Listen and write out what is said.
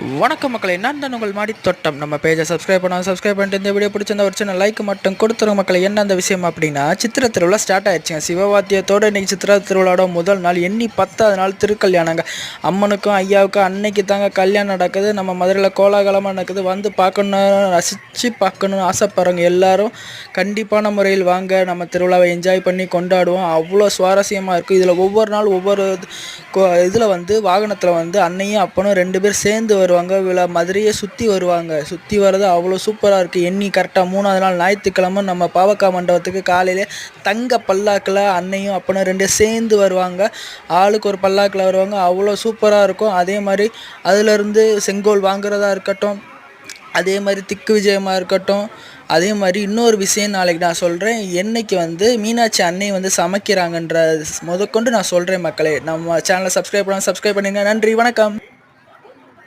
வணக்கம் மக்களே, நான் தான் உங்கள் மாடி தோட்டம். நம்ம பேஜை சப்ஸ்கிரைப் பண்ணிட்டு இந்த வீடியோ பிடிச்சிருந்த ஒரு சின்ன லைக் மட்டும் கொடுத்துருங்க மக்களே. என்ன அந்த விஷயம் அப்படின்னா, சித்திரை திருவிழா ஸ்டார்ட் ஆயிடுச்சுங்க. சிவவாத்தியத்தோடு இன்றைக்கி சித்திரை திருவிழாவோட முதல் நாள், எண்ணி 10வது நாள் திருக்கல்யாணங்க. அம்மனுக்கும் ஐயாவுக்கும் அன்னைக்கு தாங்க கல்யாணம் நடக்குது. நம்ம மதுரையில் கோலாகலமாக நடக்குது. வந்து பார்க்கணும், ரசித்து பார்க்கணுன்னு ஆசைப்படுறவங்க எல்லாரும் கண்டிப்பான முறையில் வாங்க. நம்ம திருவிழாவை என்ஜாய் பண்ணி கொண்டாடுவோம். அவ்வளோ சுவாரஸ்யமாக இருக்கும். இதில் ஒவ்வொரு நாள் ஒவ்வொரு இதில் வந்து வாகனத்தில் வந்து அன்னையும் அப்பனும் 2 பேர் சேர்ந்து வருவாங்க. மதுரையை சுற்றி வருவாங்க. சுற்றி வர்றது அவ்வளோ சூப்பராக இருக்குது. எண்ணி கரெக்டாக 3வது நாள் ஞாயிற்றுக்கிழமை நம்ம பாவக்கா மண்டபத்துக்கு காலையிலே தங்க பல்லாக்கில் அன்னையும் அப்பனும் 2 சேர்ந்து வருவாங்க. ஆளுக்கு ஒரு பல்லாக்கில் வருவாங்க. அவ்வளோ சூப்பராக இருக்கும். அதே மாதிரி அதிலிருந்து செங்கோல் வாங்குறதா இருக்கட்டும், அதே மாதிரி திக்கு விஜயமாக இருக்கட்டும், அதே மாதிரி இன்னொரு விஷயம் நாளைக்கு நான் சொல்கிறேன். என்னைக்கு வந்து மீனாட்சி அன்னை வந்து சமைக்கிறாங்கன்ற முதற்கொண்டு நான் சொல்கிறேன் மக்களே. நம்ம சேனலை சப்ஸ்கிரைப் பண்ணுங்க. நன்றி, வணக்கம்.